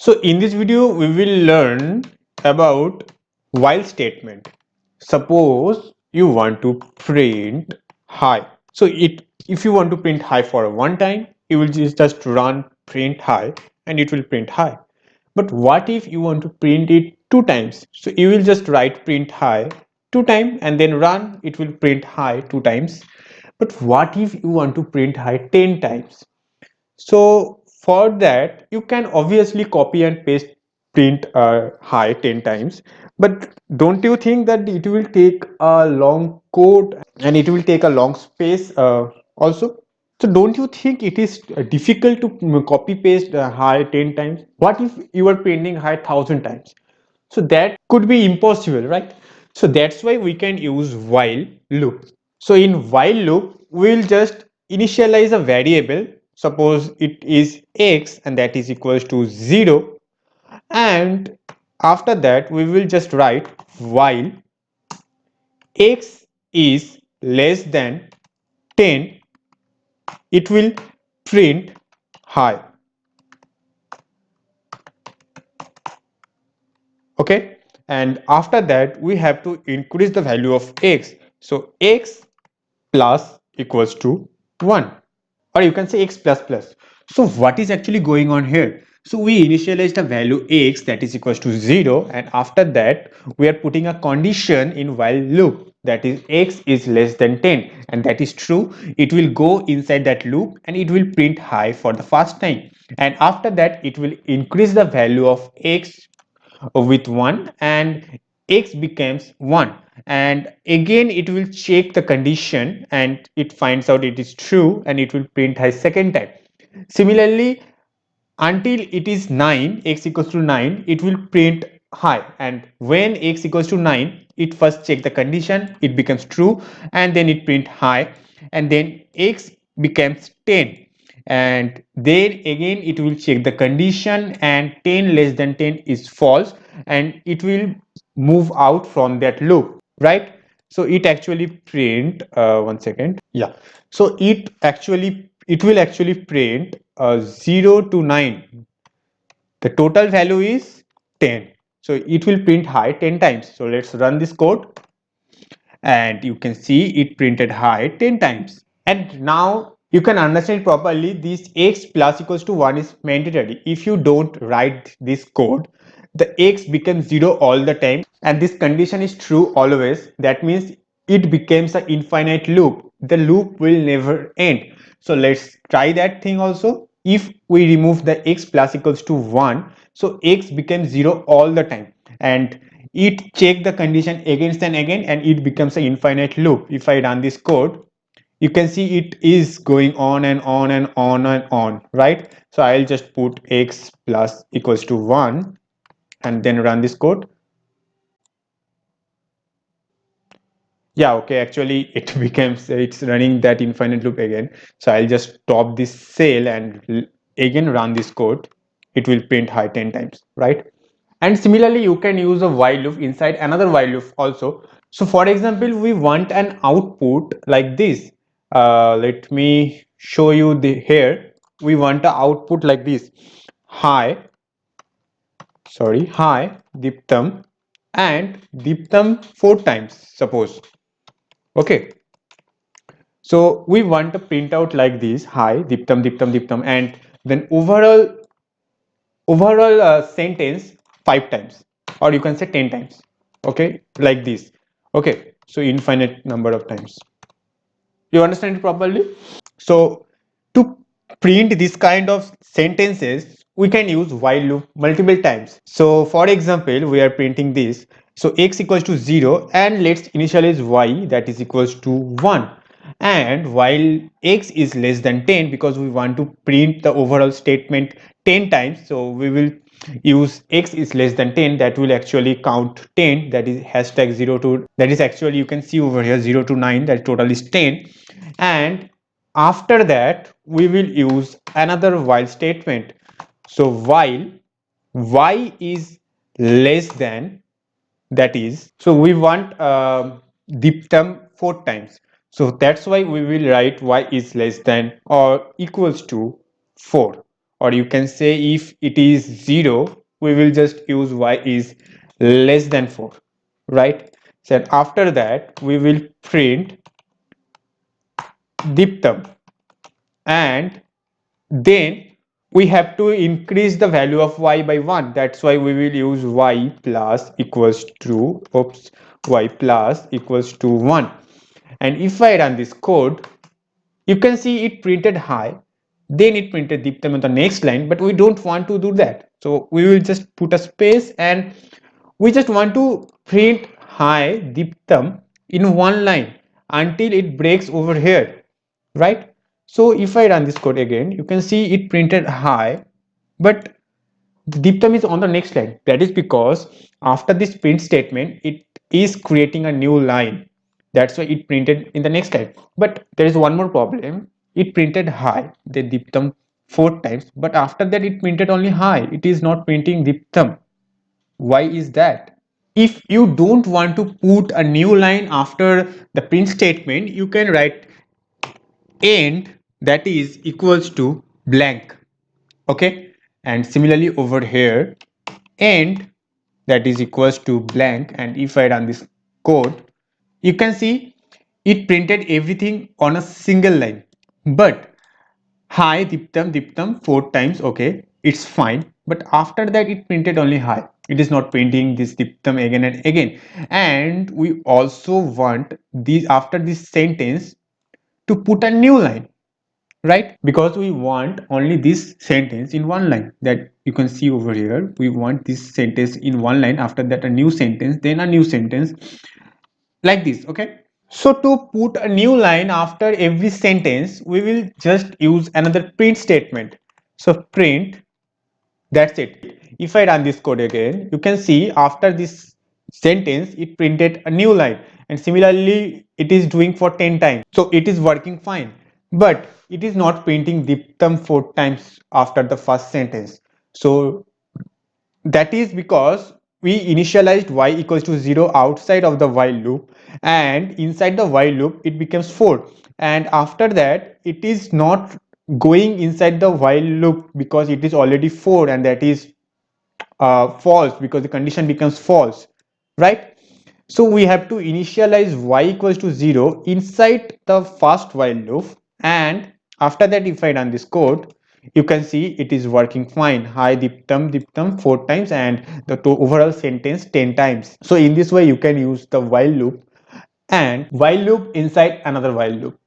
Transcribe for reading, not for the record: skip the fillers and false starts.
So in this video we will learn about while statement. Suppose you want to print hi. So if you want to print hi for one time, you will just run print hi and it will print hi. But what if you want to print it two times? So you will just write print hi two times and then run, it will print hi two times. But what if you want to print hi 10 times? So for that, you can obviously copy and paste print hi 10 times. But don't you think that it will take a long code and it will take a long space also? So don't you think it is difficult to copy paste hi 10 times? What if you are printing hi 1,000 times? So that could be impossible, right? So that's why we can use while loop. So in while loop, we'll just initialize a variable. Suppose it is x and that is equals to 0. And after that, we will just write while x is less than 10, it will print hi. Okay. And after that, we have to increase the value of x. So x plus equals to 1, or you can say x plus plus. So what is actually going on here? So we initialized a value x that is equals to 0, and after that we are putting a condition in while loop, that is x is less than 10, and that is true. It will go inside that loop and it will print hi for the first time, and after that it will increase the value of x with 1 and x becomes 1, and again it will check the condition and it finds out it is true and it will print a second time. Similarly, until it is 9, x equals to 9, it will print hi, and when x equals to 9, it first check the condition, it becomes true, and then it print hi, and then x becomes 10, and then again it will check the condition and 10 less than 10 is false, and it will move out from that loop, right? So it actually print one second, yeah. So it will actually print 0 to 9. The total value is 10, so it will print hi 10 times. So let's run this code and you can see it printed hi 10 times. And now you can understand properly, this x plus equals to 1 is mandatory. If you don't write this code, the x becomes 0 all the time, and this condition is true always. That means it becomes an infinite loop. The loop will never end. So let's try that thing also. If we remove the x plus equals to 1, so x becomes 0 all the time, and it check the condition again and again, and it becomes an infinite loop. If I run this code, you can see it is going on and on and on and on, right? So I'll just put x plus equals to 1 and then run this code. Yeah, okay, actually it becomes, it's running that infinite loop again. So I'll just stop this cell and again run this code. It will print hi 10 times, right? And similarly, you can use a while loop inside another while loop also. So for example, we want an output like this. Let me show you the here. We want an output like this. Hi diptam, and diptam 4 times, suppose. Okay, so we want a printout like this: hi diptam diptam diptam, and then overall sentence 5 times, or you can say 10 times. Okay, like this. Okay, so infinite number of times. You understand it properly? So to print this kind of sentences, we can use while loop multiple times. So for example, we are printing this. So x equals to 0, and let's initialize y that is equals to 1. And while x is less than 10, because we want to print the overall statement 10 times, so we will use x is less than 10. That will actually count 10, that is hashtag 0 to, that is actually, you can see over here, 0 to 9, that total is 10. And after that we will use another while statement. So while y is less than, that is, so we want diptam 4 times, so that's why we will write y is less than or equals to 4, or you can say if it is 0, we will just use y is less than 4, right? So after that we will print diptam, and then we have to increase the value of y by 1. That's why we will use y plus equals to y plus equals to 1. And if I run this code, you can see it printed high, then it printed diptam on the next line, but we don't want to do that. So we will just put a space, and we just want to print high diptam in one line until it breaks over here, right? So if I run this code again, you can see it printed high, but the diptam is on the next line. That is because after this print statement, it is creating a new line. That's why it printed in the next line. But there is one more problem. It printed high, the diptam 4 times, but after that it printed only high. It is not printing diptam. Why is that? If you don't want to put a new line after the print statement, you can write end, that is equals to blank. Okay, and similarly over here, end, that is equals to blank. And if I run this code, you can see it printed everything on a single line, but hi diptam diptam 4 times, okay, it's fine, but after that it printed only hi. It is not printing this diptam again and again. And we also want this after this sentence to put a new line, right? Because we want only this sentence in one line, that you can see over here. We want this sentence in one line, after that a new sentence, then a new sentence, like this. Okay, so to put a new line after every sentence, we will just use another print statement. So print, that's it. If I run this code again, you can see after this sentence it printed a new line, and similarly it is doing for 10 times. So it is working fine, but it is not printing diptam 4 times after the first sentence. So that is because we initialized y equals to 0 outside of the while loop, and inside the while loop it becomes 4, and after that it is not going inside the while loop because it is already 4, and that is false because the condition becomes false, right? So we have to initialize y equals to 0 inside the first while loop, and after that if I run this code, you can see it is working fine. Hi diptam diptam 4 times, and the overall sentence 10 times. So in this way you can use the while loop and while loop inside another while loop.